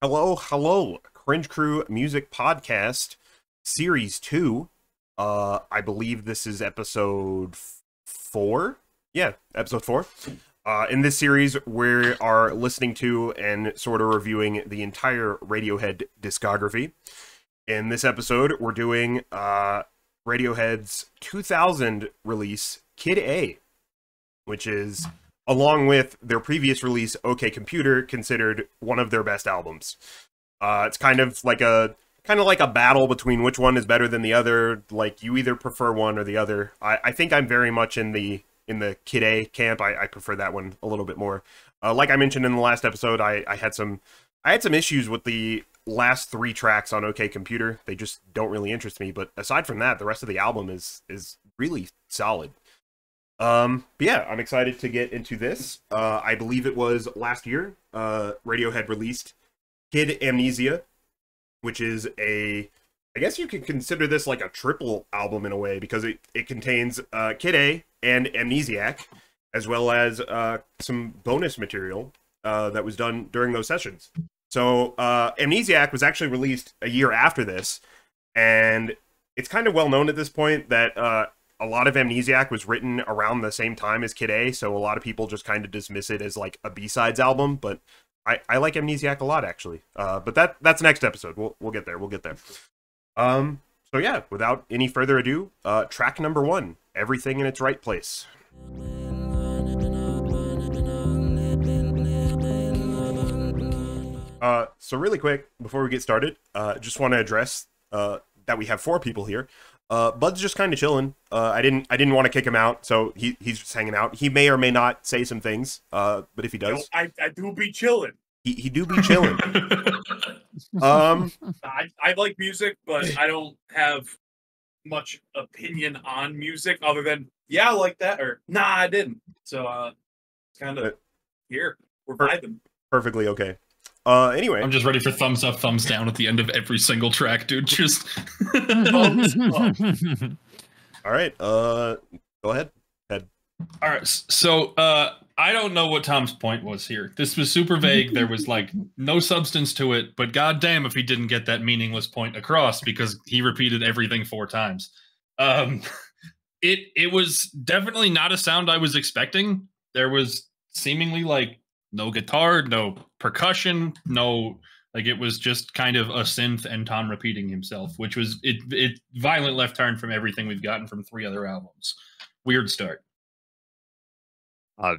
Hello. Cringe Crew Music Podcast, Series 2. I believe this is episode 4. Yeah, episode 4. In this series, we are listening to and sort of reviewing the entire Radiohead discography. In this episode, we're doing Radiohead's 2000 release, Kid A, which is, along with their previous release, OK Computer, considered one of their best albums. It's kind of like a battle between which one is better than the other. Like, you either prefer one or the other. I think I'm very much in the Kid A camp. I prefer that one a little bit more. Like I mentioned in the last episode, I had some issues with the last 3 tracks on OK Computer. They just don't really interest me. But aside from that, the rest of the album is really solid. But yeah, I'm excited to get into this. I believe it was last year, Radiohead released Kid Amnesia, which is I guess you could consider this like a triple album in a way, because it contains Kid A and Amnesiac, as well as some bonus material that was done during those sessions. So Amnesiac was actually released a year after this, and it's kind of well known at this point that a lot of Amnesiac was written around the same time as Kid A, so a lot of people just kind of dismiss it as like a B-sides album, but I like Amnesiac a lot, actually. But that's next episode. We'll get there. So yeah, without any further ado, track number 1, Everything in Its Right Place. So really quick, before we get started, just want to address that we have 4 people here. Bud's just kind of chilling. I didn't want to kick him out, so he's just hanging out. He may or may not say some things, but if he does, I do be chilling. He do be chilling. I like music, but I don't have much opinion on music other than I like that, or nah, I didn't. So it's kind of here we're vibing. Perfectly okay. Anyway, I'm just ready for thumbs up, thumbs down at the end of every single track, dude. Just thumbs up. All right. Go ahead. All right. So I don't know what Tom's point was here. This was super vague. There was like no substance to it, but goddamn if he didn't get that meaningless point across, because he repeated everything 4 times. It was definitely not a sound I was expecting. There was seemingly like no guitar, no percussion, no, like, it was just kind of a synth and Tom repeating himself, which was it violent left turn from everything we've gotten from 3 other albums. Weird start.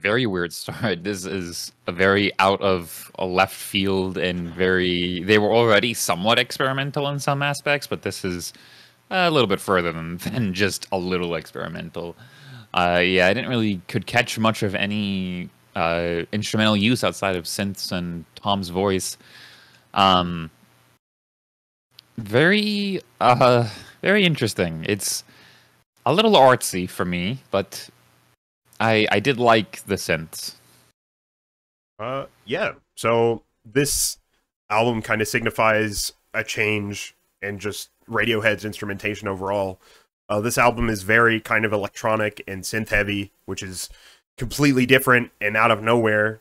Very weird start. This is a very out of a left field, and they were already somewhat experimental in some aspects, but this is a little bit further than just a little experimental. I didn't really could catch much of any instrumental use outside of synths and Tom's voice. Very interesting. It's a little artsy for me, but I did like the synths. Yeah. So this album kind of signifies a change in just Radiohead's instrumentation overall. This album is very kind of electronic and synth heavy, which is completely different and out of nowhere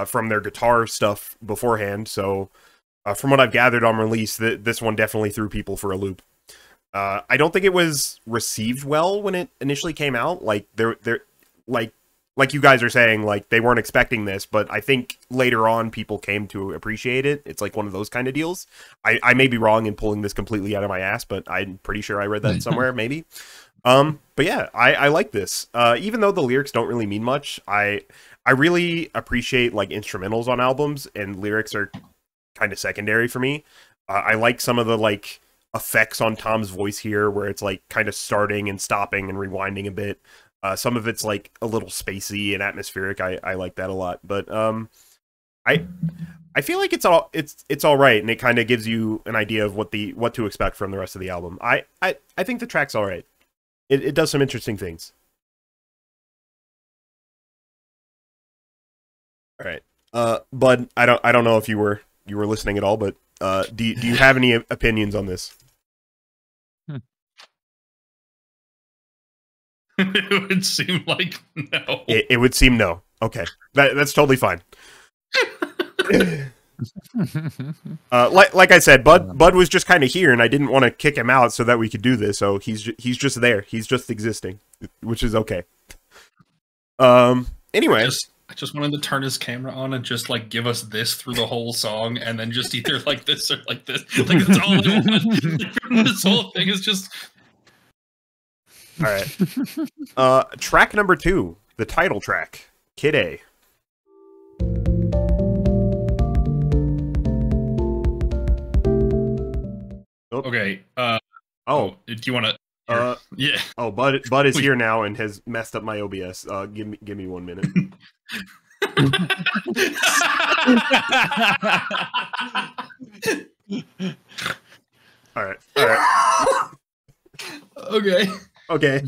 from their guitar stuff beforehand. So from what I've gathered on release, this one definitely threw people for a loop. I don't think it was received well when it initially came out. Like they're like you guys are saying, like, they weren't expecting this, but I think later on people came to appreciate it. It's like one of those kind of deals. I may be wrong in pulling this completely out of my ass, but I'm pretty sure I read that somewhere, maybe. But yeah, I like this. Even though the lyrics don't really mean much, I really appreciate like instrumentals on albums, and lyrics are kind of secondary for me. I like some of the like effects on Tom's voice here, where it's like kind of starting and stopping and rewinding a bit. Some of it's like a little spacey and atmospheric. I like that a lot, but I feel like it's all right, and it kind of gives you an idea of what to expect from the rest of the album. I think the track's all right. It does some interesting things. All right, Bud, I don't know if you were listening at all, but do you have any opinions on this? It would seem like no. It would seem no. Okay, that's totally fine. Like I said, Bud was just kind of here, and I didn't want to kick him out so that we could do this. So he's just there. He's just existing, which is okay. Anyway, I just wanted to turn his camera on and just like give us this through the whole song, and then just either like this or like this. Like that's all I want. This whole thing is just. All right. Track number 2, the title track, Kid A. Okay. Oh, do you want to? Yeah. Oh, Bud is here now and has messed up my OBS. Give me 1 minute. All right. Okay. Okay.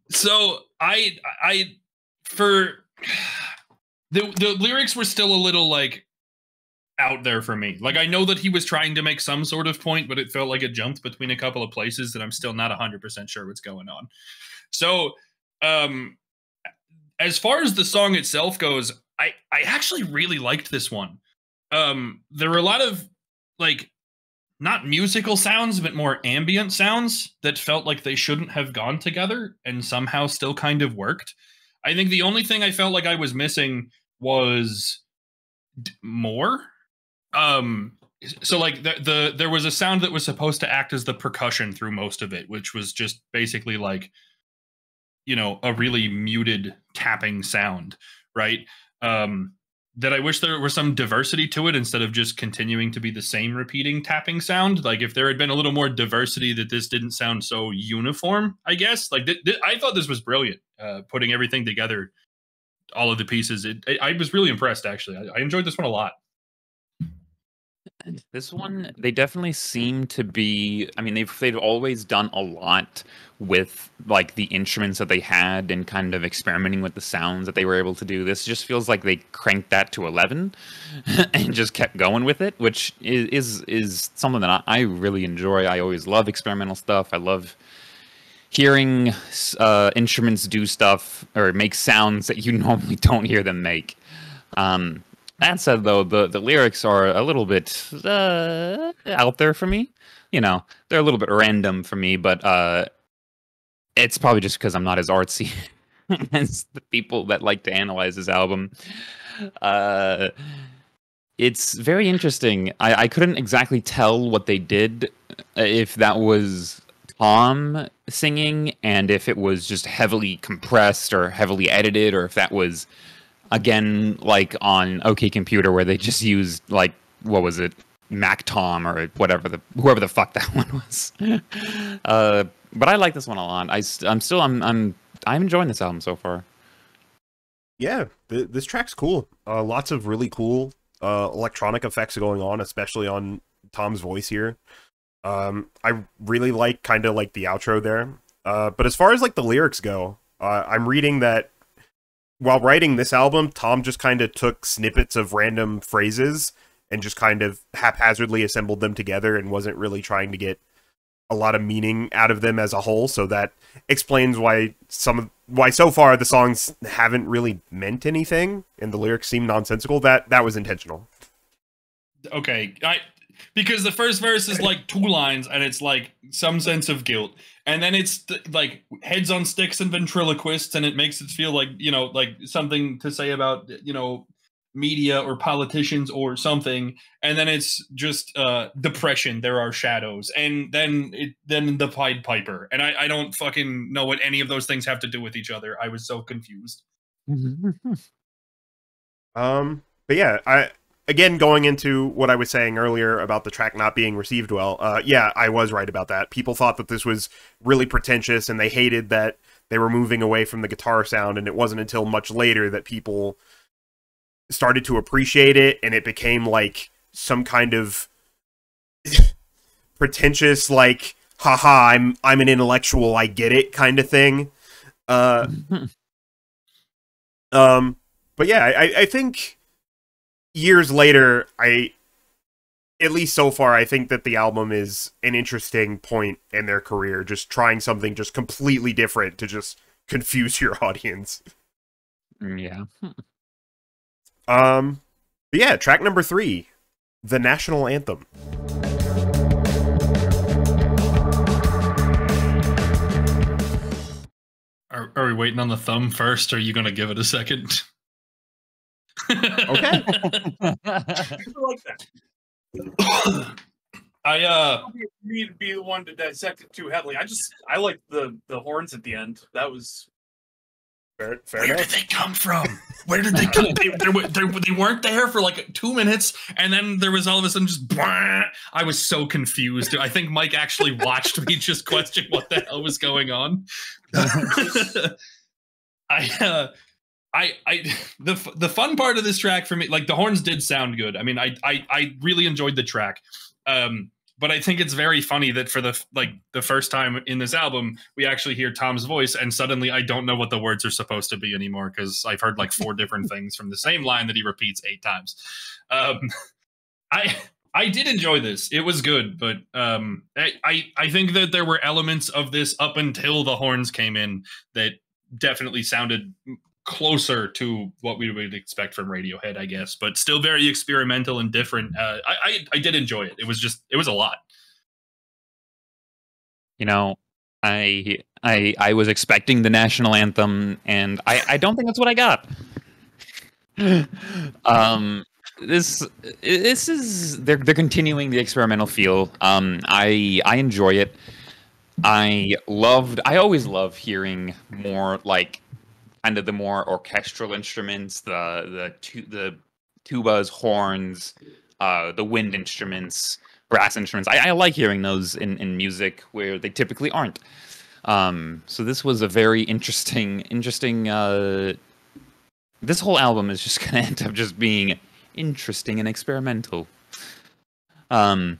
So for the lyrics were still a little like out there for me. Like I know that he was trying to make some sort of point, but it felt like it jumped between a couple of places that I'm still not 100% sure what's going on. So, as far as the song itself goes, I actually really liked this one. There were a lot of like not musical sounds, but more ambient sounds that felt like they shouldn't have gone together and somehow still kind of worked. I think the only thing I felt like I was missing was more. So like there was a sound that was supposed to act as the percussion through most of it, which was just basically like, you know, a really muted tapping sound, right? That I wish there was some diversity to it instead of just continuing to be the same repeating tapping sound. Like if there had been a little more diversity, that this didn't sound so uniform, I guess. Like I thought this was brilliant, putting everything together, all of the pieces. I was really impressed, actually. I enjoyed this one a lot. This one, they definitely seem to be. I mean, they've always done a lot with like the instruments that they had and kind of experimenting with the sounds that they were able to do. This just feels like they cranked that to 11 and just kept going with it, which is something that I really enjoy. I always love experimental stuff. I love hearing instruments do stuff or make sounds that you normally don't hear them make. That said, though, the lyrics are a little bit out there for me. You know, they're a little bit random for me, but it's probably just because I'm not as artsy as the people that like to analyze this album. It's very interesting. I couldn't exactly tell what they did, if that was Tom singing, and if it was just heavily compressed or heavily edited, or if that was... Again, like on OK Computer, where they just used like, what was it, Mac Tom or whoever the fuck that one was. But I like this one a lot. I'm enjoying this album so far. Yeah, this track's cool. Lots of really cool electronic effects going on, especially on Tom's voice here. I really like kind of like the outro there. But as far as like the lyrics go, I'm reading that while writing this album, Tom just kind of took snippets of random phrases and just kind of haphazardly assembled them together and wasn't really trying to get a lot of meaning out of them as a whole. So that explains why so far the songs haven't really meant anything and the lyrics seem nonsensical. That was intentional. Okay, because the first verse is like 2 lines and it's like some sense of guilt, and then it's like heads on sticks and ventriloquists, and it makes it feel like, you know, like something to say about, you know, media or politicians or something, and then it's just depression, there are shadows, and then the Pied Piper, and I don't fucking know what any of those things have to do with each other. I was so confused. But yeah, Again, going into what I was saying earlier about the track not being received well, yeah, I was right about that. People thought that this was really pretentious, and they hated that they were moving away from the guitar sound, and it wasn't until much later that people started to appreciate it, and it became like some kind of pretentious, like, haha, I'm an intellectual, I get it kind of thing. But yeah, I think... years later, at least so far, I think that the album is an interesting point in their career, just trying something just completely different to just confuse your audience. Yeah. But yeah, track number 3, the national anthem. Are we waiting on the thumb first, or are you going to give it a second? Okay. I like that. Me to be the one to dissect it too heavily. I like the horns at the end. That was fair Where enough. did they come from? Where did they come? They weren't there for like 2 minutes, and then there was all of a sudden just. Blah. I was so confused. I think Mike actually watched me just question what the hell was going on. The fun part of this track for me, like the horns did sound good. I mean, I really enjoyed the track. But I think it's very funny that for the first time in this album, we actually hear Tom's voice, and suddenly I don't know what the words are supposed to be anymore because I've heard like 4 different things from the same line that he repeats 8 times. I did enjoy this. It was good, but I think that there were elements of this up until the horns came in that definitely sounded closer to what we would expect from Radiohead, I guess, but still very experimental and different. I did enjoy it. It was a lot. You know, I was expecting the national anthem, and I don't think that's what I got. This is they're continuing the experimental feel. I enjoy it. I always love hearing more like kind of the more orchestral instruments, the tubas, horns, the wind instruments, brass instruments. I like hearing those in music where they typically aren't. So this was a very interesting. This whole album is just gonna end up just being interesting and experimental. I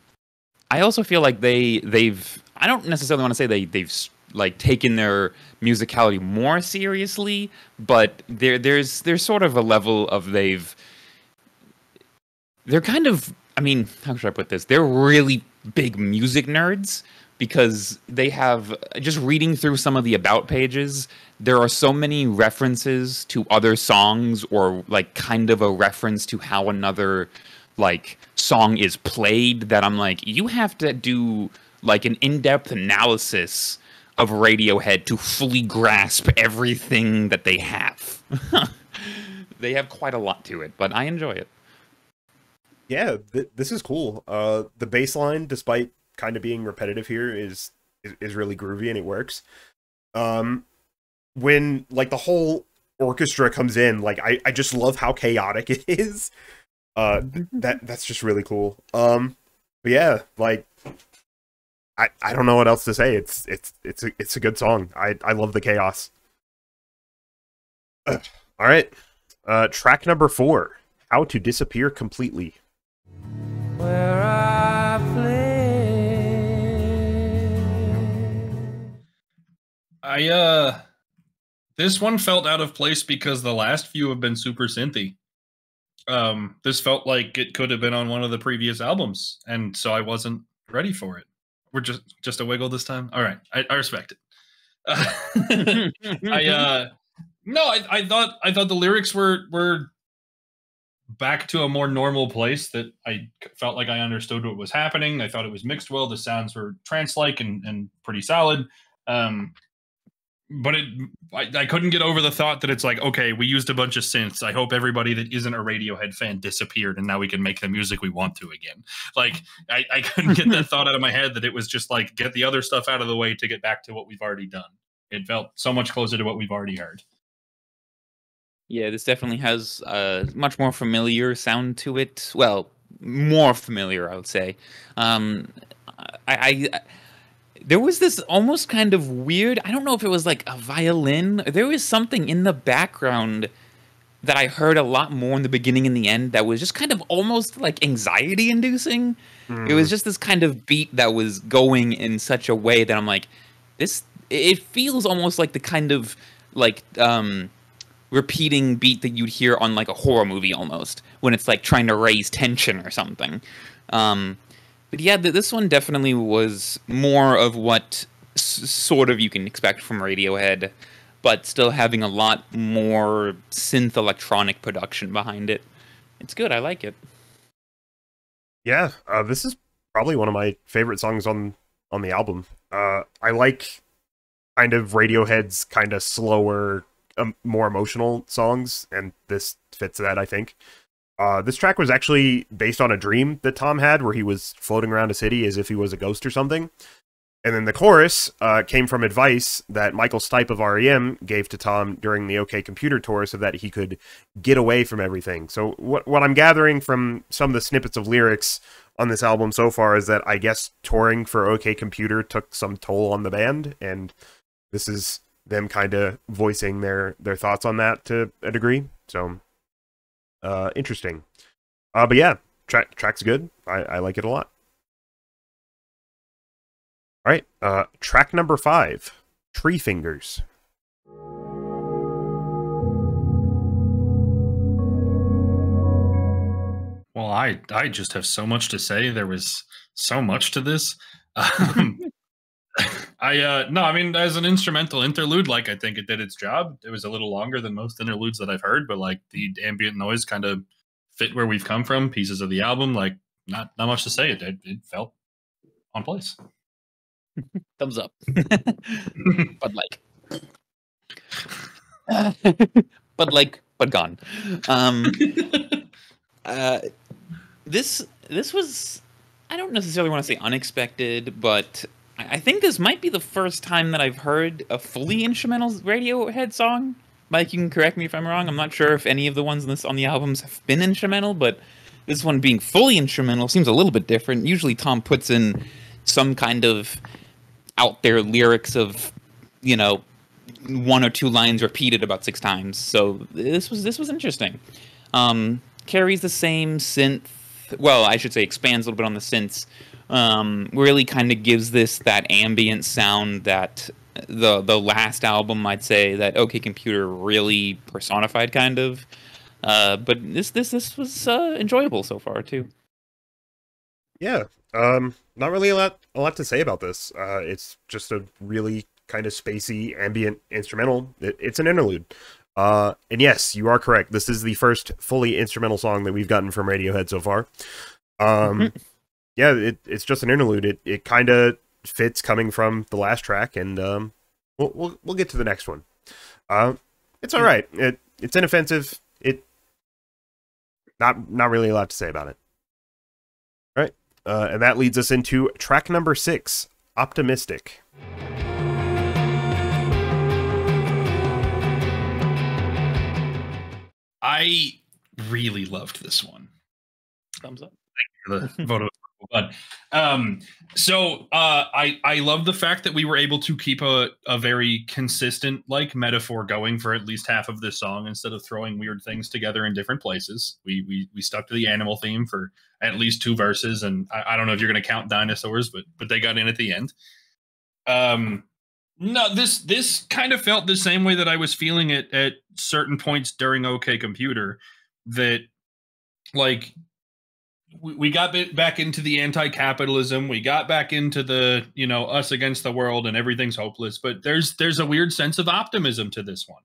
also feel like they've. I don't necessarily want to say they've like taken their musicality more seriously, but there's sort of a level of they're kind of, I mean, how should I put this? They're really big music nerds because they have, just reading through some of the about pages, there are so many references to other songs or like kind of a reference to how another like song is played that I'm like, you have to do like an in-depth analysis of Radiohead to fully grasp everything that they have. They have quite a lot to it, but I enjoy it. Yeah, this is cool. The bass line, despite kind of being repetitive here, is really groovy and it works. When like the whole orchestra comes in, like I just love how chaotic it is. That's just really cool. But yeah, like I don't know what else to say. It's a good song. I love the chaos. All right. Track number 4, How to Disappear Completely. Where I play. This one felt out of place because the last few have been super synthy. This felt like it could have been on one of the previous albums, and so I wasn't ready for it. We're just a wiggle this time. All right, I respect it. I thought the lyrics were back to a more normal place. That I felt like I understood what was happening. I thought it was mixed well. The sounds were trance-like and pretty solid. But I couldn't get over the thought that it's like, okay, we used a bunch of synths. I hope everybody that isn't a Radiohead fan disappeared, and now we can make the music we want to again. Like, I couldn't get that thought out of my head that it was just like, get the other stuff out of the way to get back to what we've already done. It felt so much closer to what we've already heard. Yeah, this definitely has a much more familiar sound to it. Well, more familiar, I would say. There was this almost kind of weird, I don't know if it was like a violin. There was something in the background that I heard a lot more in the beginning and the end that was just kind of almost like anxiety inducing. It was just this kind of beat that was going in such a way that I'm like, it feels almost like the kind of like repeating beat that you'd hear on like a horror movie almost, when it's like trying to raise tension or something. But yeah, this one definitely was more of what sort of you can expect from Radiohead. but still having a lot more synth electronic production behind it. It's good. I like it. Yeah, this is probably one of my favorite songs on the album. I like kind of Radiohead's kind of slower, more emotional songs, and this fits that, I think. This track was actually based on a dream that Tom had where he was floating around a city as if he was a ghost or something. And then the chorus came from advice that Michael Stipe of REM gave to Tom during the OK Computer tour so that he could get away from everything. So what I'm gathering from some of the snippets of lyrics on this album so far is that I guess touring for OK Computer took some toll on the band, and this is them kind of voicing their thoughts on that to a degree. So interesting. But yeah, track's good. I like it a lot. All right, track number 5, Tree Fingers. Well, I just have so much to say. There was so much to this. No, I mean, as an instrumental interlude, like, I think it did its job. It was a little longer than most interludes that I've heard, but like the ambient noise kind of fit where we've come from. Pieces of the album, like, not much to say. It felt on place. Thumbs up. but gone. This was, I don't necessarily want to say unexpected, but I think this might be the first time that I've heard a fully instrumental Radiohead song. Mike, you can correct me if I'm wrong. I'm not sure if any of the ones on the albums have been instrumental, but this one being fully instrumental seems a little bit different. Usually Tom puts in some kind of out there lyrics of, 1 or 2 lines repeated about 6 times. So this was interesting. Carries the same synth. Well, I should say expands a little bit on the synths. Really kind of gives this that ambient sound that the last album, I'd say, that OK Computer really personified, kind of. But this was enjoyable so far too. Yeah, not really a lot to say about this. It's just a really kind of spacey ambient instrumental. It's an interlude. And yes, you are correct. This is the first fully instrumental song that we've gotten from Radiohead so far. Yeah, it's just an interlude. It kind of fits coming from the last track, and we'll get to the next one. It's all right. It's inoffensive. Not really a lot to say about it. All right, and that leads us into track number 6, Optimistic. I really loved this one. Thumbs up. Thank you for the vote of approval. But I love the fact that we were able to keep a very consistent like metaphor going for at least half of this song instead of throwing weird things together in different places. We stuck to the animal theme for at least 2 verses, and I don't know if you're going to count dinosaurs, but they got in at the end. No, this kind of felt the same way that I was feeling it at certain points during OK Computer, that like we got back into the anti-capitalism, we got back into the, us against the world and everything's hopeless, but there's a weird sense of optimism to this one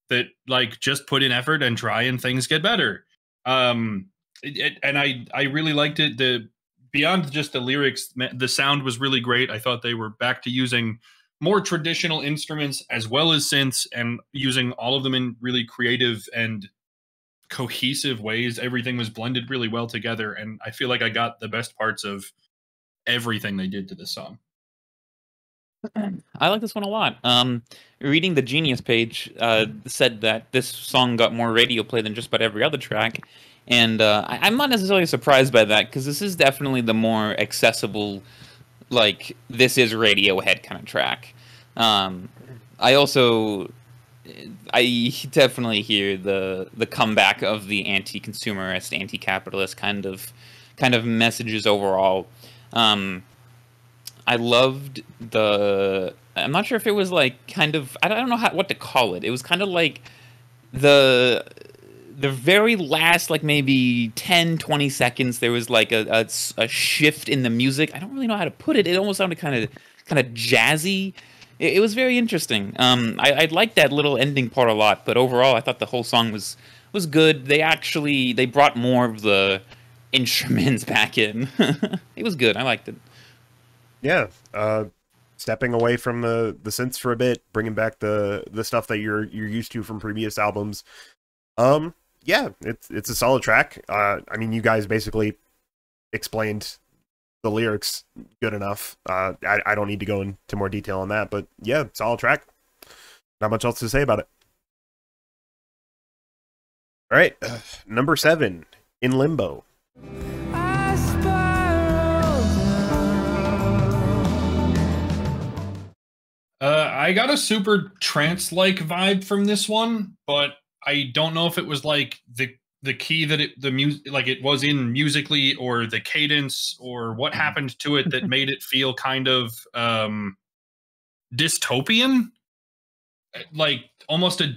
that like just put in effort and try and things get better. And I really liked it. The beyond just the lyrics, the sound was really great. I thought they were back to using more traditional instruments as well as synths and using all of them in really creative and cohesive ways. Everything was blended really well together, and I feel like I got the best parts of everything they did to this song. I like this one a lot. Reading the Genius page said that this song got more radio play than just about every other track, and I'm not necessarily surprised by that, because this is definitely the more accessible, like, this is Radiohead kind of track. I definitely hear the comeback of the anti-consumerist, anti-capitalist kind of messages overall. I loved I'm not sure if it was like kind of, I don't know what to call it. It was kind of like the very last, like maybe 10-20 seconds, there was like a shift in the music. I don't really know how to put it. It almost sounded kind of jazzy. it was very interesting. I liked that little ending part a lot, but overall, I thought the whole song was good. They brought more of the instruments back in. It was good. I liked it. Yeah, stepping away from the synths for a bit, bringing back the stuff that you're used to from previous albums. Yeah, it's a solid track. I mean, you guys basically explained the lyrics good enough. I don't need to go into more detail on that, but yeah, solid track. Not much else to say about it. All right, number 7, In Limbo. I got a super trance-like vibe from this one, but I don't know if it was like the key that it was in musically, or the cadence, or what happened to it that made it feel kind of dystopian, like almost a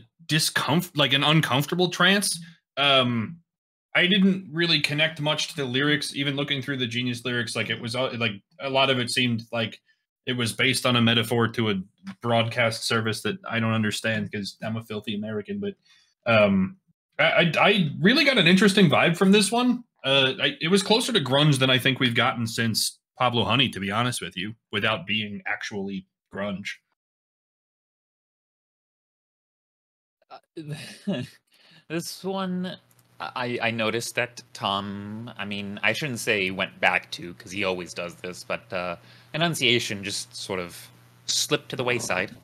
like an uncomfortable trance. I didn't really connect much to the lyrics, even looking through the Genius lyrics. Like, it was like a lot of it seemed like it was based on a metaphor to a broadcast service that I don't understand because I'm a filthy American. But I really got an interesting vibe from this one. It was closer to grunge than I think we've gotten since Pablo Honey, to be honest with you, without being actually grunge. This one, I noticed that Tom, I mean, I shouldn't say went back to, because he always does this, but enunciation just sort of slipped to the wayside.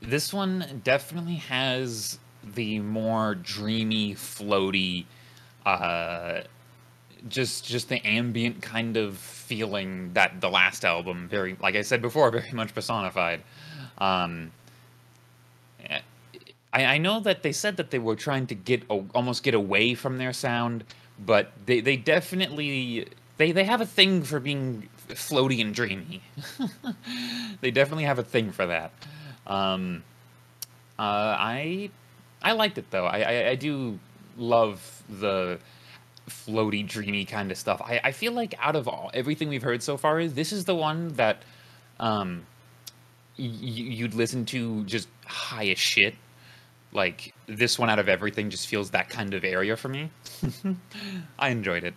This one definitely has the more dreamy, floaty, just the ambient kind of feeling that the last album, very, like I said before, very much personified. I know that they said that they were trying to almost get away from their sound, but they definitely they have a thing for being floaty and dreamy. They definitely have a thing for that. I liked it though. I do love the floaty, dreamy kind of stuff. I feel like out of everything we've heard so far, this is the one that you'd listen to just high as shit. Like, this one out of everything just feels that kind of area for me. I enjoyed it.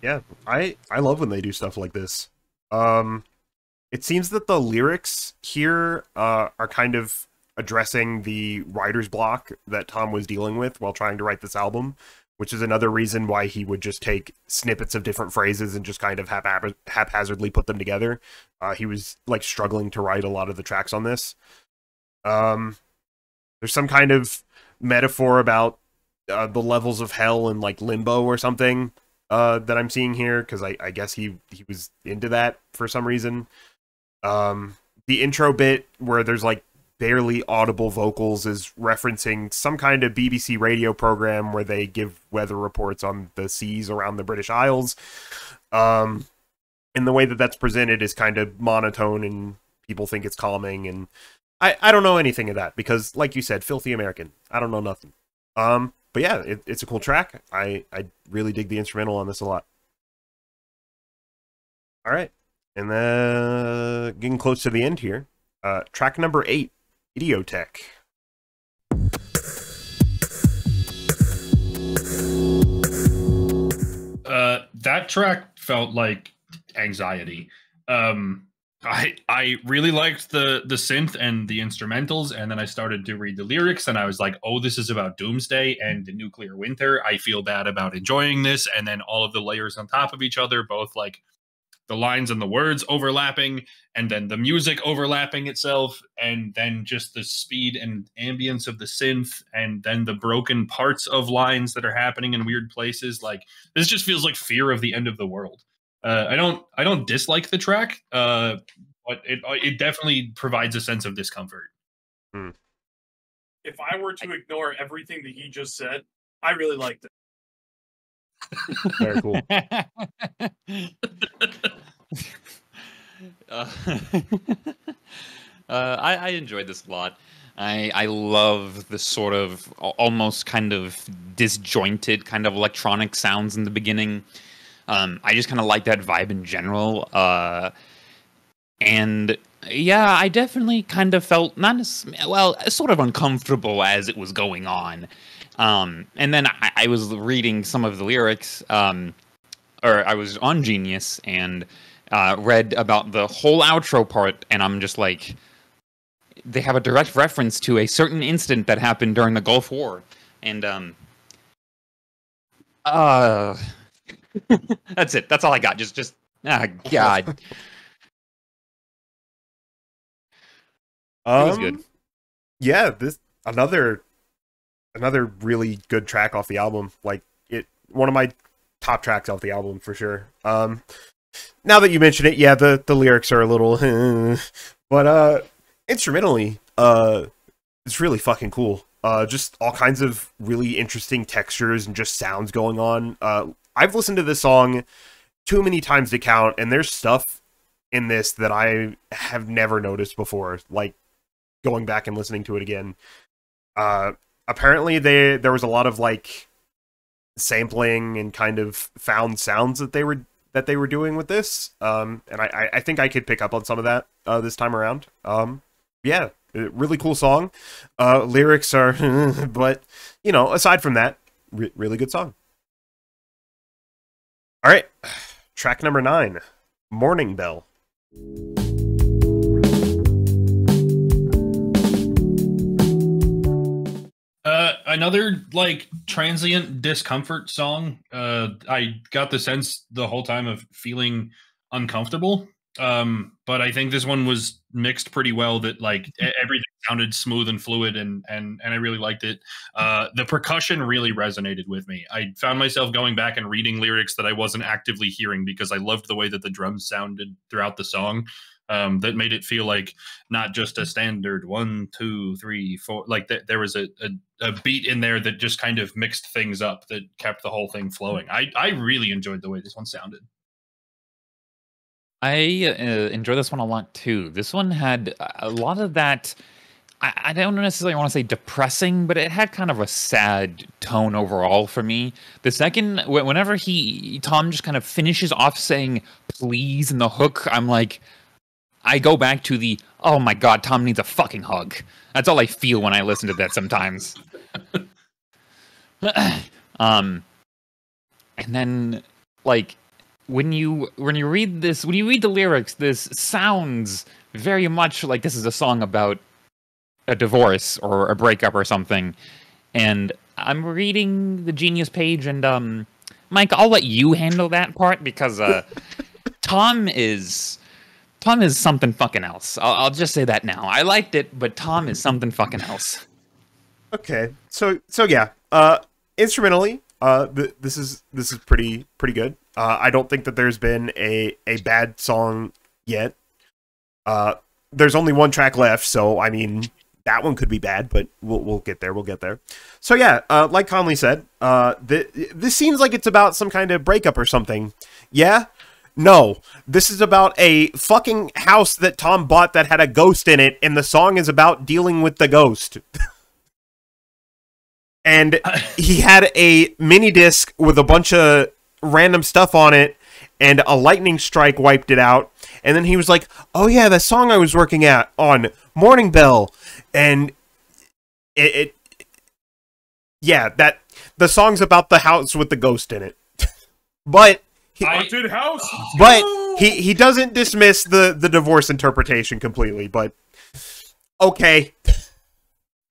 Yeah, I love when they do stuff like this. It seems that the lyrics here are kind of addressing the writer's block that Tom was dealing with while trying to write this album, which is another reason why he would just take snippets of different phrases and just kind of haphazardly put them together. He was like struggling to write a lot of the tracks on this. There's some kind of metaphor about the levels of hell and like limbo or something that I'm seeing here, because I guess he was into that for some reason. The intro bit where there's like barely audible vocals is referencing some kind of BBC radio program where they give weather reports on the seas around the British Isles. And the way that that's presented is kind of monotone and people think it's calming, and I don't know anything of that because, like you said, filthy American. I don't know nothing. But yeah, it's a cool track. I really dig the instrumental on this a lot. All right. And then getting close to the end here. Track number 8, Idiotech. That track felt like anxiety. I really liked the synth and the instrumentals, and then I started to read the lyrics, and I was like, oh, this is about doomsday and the nuclear winter. I feel bad about enjoying this. And then all of the layers on top of each other, both like the lines and the words overlapping, and then the music overlapping itself, and then just the speed and ambience of the synth, and then the broken parts of lines that are happening in weird places. Like, this just feels like fear of the end of the world. I don't dislike the track, but it definitely provides a sense of discomfort. If I were to ignore everything that he just said, I really liked it. Very cool. I enjoyed this a lot. I love the sort of almost kind of disjointed kind of electronic sounds in the beginning. I just kind of like that vibe in general. And Yeah, I definitely kind of felt not as well, sort of uncomfortable as it was going on. And then I was reading some of the lyrics, or I was on Genius and read about the whole outro part, and I'm just like, they have a direct reference to a certain incident that happened during the Gulf War, and that's it. That's all I got. Just God, it was good. Yeah, this another really good track off the album. Like one of my top tracks off the album for sure. Now that you mention it, yeah, the lyrics are a little, but instrumentally, it's really fucking cool. Just all kinds of really interesting textures and just sounds going on. I've listened to this song too many times to count, and there's stuff in this that I have never noticed before, like going back and listening to it again. Apparently there was a lot of like sampling and kind of found sounds that they were doing with this. And I think I could pick up on some of that this time around. Yeah, really cool song. Lyrics are but you know, aside from that, really good song. All right. Track number 9, Morning Bell. Another like transient discomfort song. I got the sense the whole time of feeling uncomfortable. But I think this one was mixed pretty well, that like everything sounded smooth and fluid, and I really liked it. The percussion really resonated with me. I found myself going back and reading lyrics that I wasn't actively hearing because I loved the way that the drums sounded throughout the song. That made it feel like not just a standard 1, 2, 3, 4. Like there was a beat in there that just kind of mixed things up that kept the whole thing flowing. I really enjoyed the way this one sounded. I enjoy this one a lot too. This one had a lot of that. I don't necessarily want to say depressing, but it had kind of a sad tone overall for me. The second, whenever Tom just kind of finishes off saying "please" in the hook, I'm like, I go back to the, oh my god, Tom needs a fucking hug. That's all I feel when I listen to that sometimes. And then like when you read the lyrics, this sounds very much like this is a song about a divorce or a breakup or something. And I'm reading the Genius page, and Mike, I'll let you handle that part because Tom is something fucking else. I'll just say that now. I liked it, but Tom is something fucking else. Okay, so yeah, instrumentally, this is pretty good. I don't think that there's been a bad song yet. There's only one track left, so I mean that one could be bad, but we'll get there. We'll get there. So yeah, like Conley said, this seems like it's about some kind of breakup or something. Yeah. No, this is about a fucking house that Tom bought that had a ghost in it, and the song is about dealing with the ghost. And he had a mini disc with a bunch of random stuff on it, and a lightning strike wiped it out. And then he was like, oh yeah, the song I was working on, Morning Bell. And yeah, the song's about the house with the ghost in it. But haunted house. But he doesn't dismiss the divorce interpretation completely, but okay.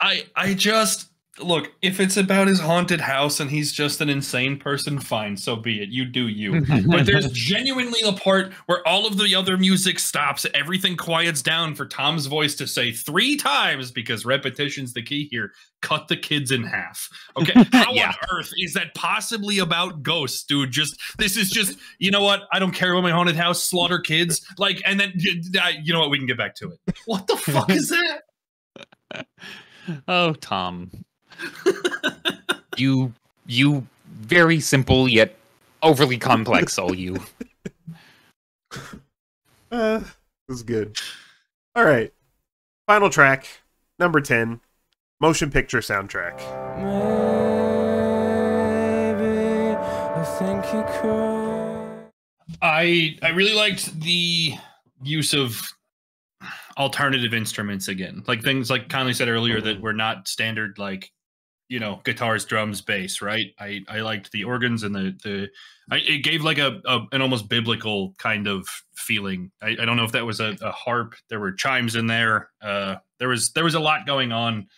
I just look, if it's about his haunted house and he's just an insane person, fine, so be it. You do you. But there's genuinely a part where all of the other music stops, everything quiets down for Tom's voice to say 3 times, because repetition's the key here, cut the kids in half. Okay, how Yeah. on earth is that possibly about ghosts, dude? This is just, you know what? I don't care about my haunted house, slaughter kids. Like, and then, you know what? We can get back to it. What the fuck is that? Oh, Tom. You very simple yet overly complex, all you. This is good. All right. Final track, number 10, motion picture soundtrack. Maybe I think you could. I really liked the use of alternative instruments again, like things like Conley said earlier that were not standard, like, you know, guitars, drums, bass, right? I liked the organs and it gave like an almost biblical kind of feeling. I don't know if that was a harp. There were chimes in there. There was a lot going on.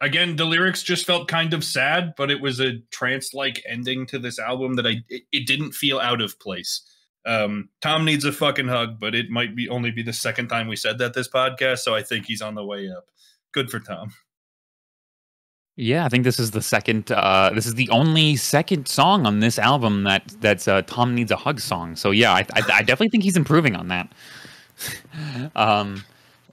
Again, the lyrics just felt kind of sad, but it was a trance-like ending to this album that it didn't feel out of place. Tom needs a fucking hug, but it might be only be the second time we said that this podcast, so I think he's on the way up. Good for Tom. Yeah, I think this is the second. This is the only second song on this album that's Tom Needs a Hug song. So yeah, I definitely think he's improving on that.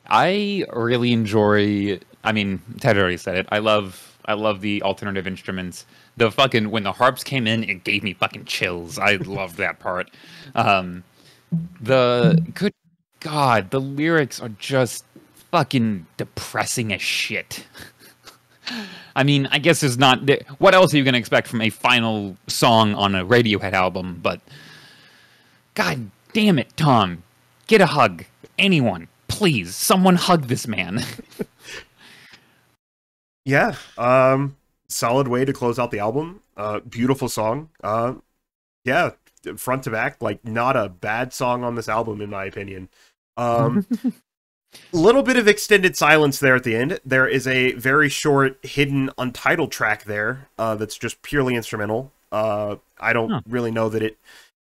I really enjoy. I mean, Ted already said it. I love the alternative instruments. The fucking when the harps came in, it gave me fucking chills. I love that part. The good God, the lyrics are just fucking depressing as shit. I mean, I guess there's not. What else are you going to expect from a final song on a Radiohead album? But God damn it, Tom, get a hug. Anyone, please, someone hug this man. Yeah, solid way to close out the album. Beautiful song. Yeah, front to back, like not a bad song on this album in my opinion. Little bit of extended silence there at the end. There is a very short hidden untitled track there that's just purely instrumental. I don't really know that it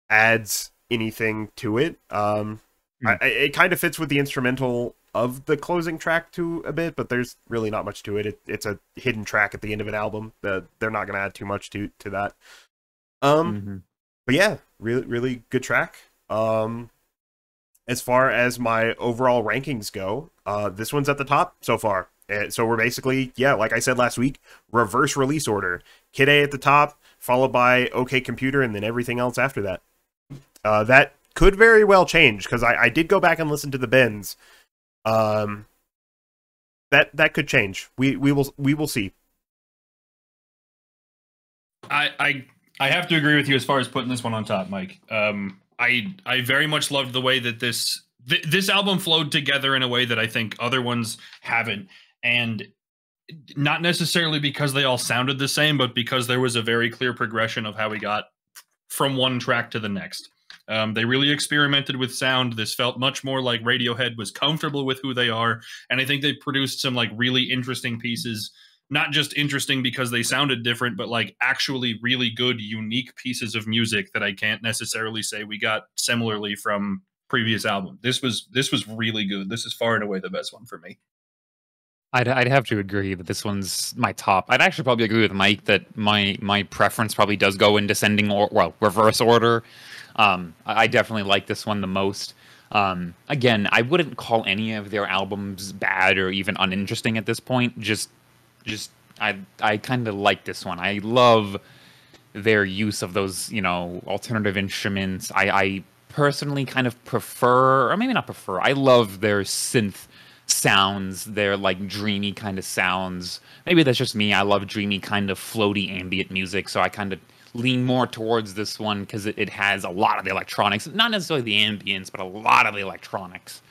adds anything to it. It kind of fits with the instrumental of the closing track to a bit, but there's really not much to it. It's a hidden track at the end of an album. They're not going to add too much to that. But yeah, really good track. As far as my overall rankings go, this one's at the top so far. So we're basically, yeah, like I said last week, reverse release order. Kid A at the top, followed by OK Computer, and then everything else after that. That could very well change, because I did go back and listen to the bends. That could change. We will see. I have to agree with you as far as putting this one on top, Mike. I very much loved the way that this album flowed together in a way that I think other ones haven't, and not necessarily because they all sounded the same, but because there was a very clear progression of how we got from one track to the next. They really experimented with sound. This felt much more like Radiohead was comfortable with who they are, and I think they produced some like really interesting pieces. Not just interesting because they sounded different, but like actually really good, unique pieces of music that I can't necessarily say we got similarly from previous album. This was really good. This is far and away the best one for me. I'd have to agree that this one's my top. I'd actually probably agree with Mike that my preference probably does go in descending or reverse order. I definitely like this one the most. Again, I wouldn't call any of their albums bad or even uninteresting at this point. Just I kind of like this one. I love their use of those, alternative instruments. I personally kind of prefer, or maybe not prefer, I love their synth sounds, their like dreamy kind of sounds. Maybe that's just me. I love dreamy kind of floaty ambient music, so I kind of lean more towards this one because it has a lot of the electronics, not necessarily the ambience, but a lot of the electronics.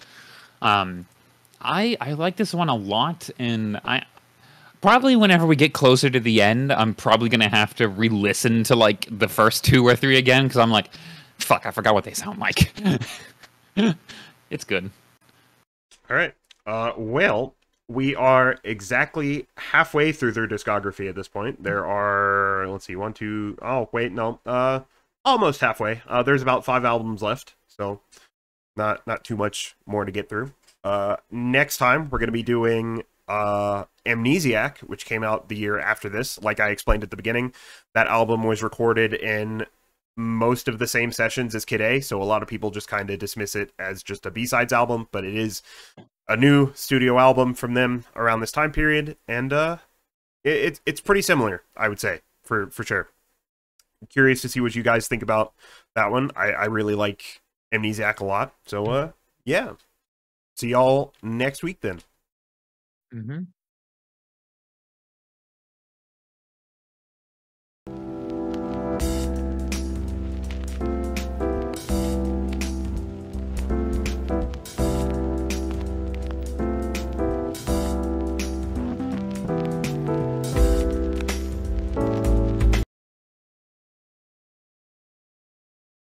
I like this one a lot, and probably whenever we get closer to the end, I'm probably going to have to re-listen to, like, the first 2 or 3 again, because I'm like, fuck, I forgot what they sound like. It's good. All right. Well, we are exactly halfway through their discography at this point. There are, let's see, 1, 2, oh, wait, no, almost halfway. There's about 5 albums left, so not too much more to get through. Next time, we're going to be doing Amnesiac, which came out the year after this. Like I explained at the beginning, that album was recorded in most of the same sessions as Kid A, so a lot of people just kind of dismiss it as just a B-sides album, but it is a new studio album from them around this time period, and it's pretty similar, I would say, for sure. I'm curious to see what you guys think about that one. I really like Amnesiac a lot, so yeah. See y'all next week then. Mm-hmm.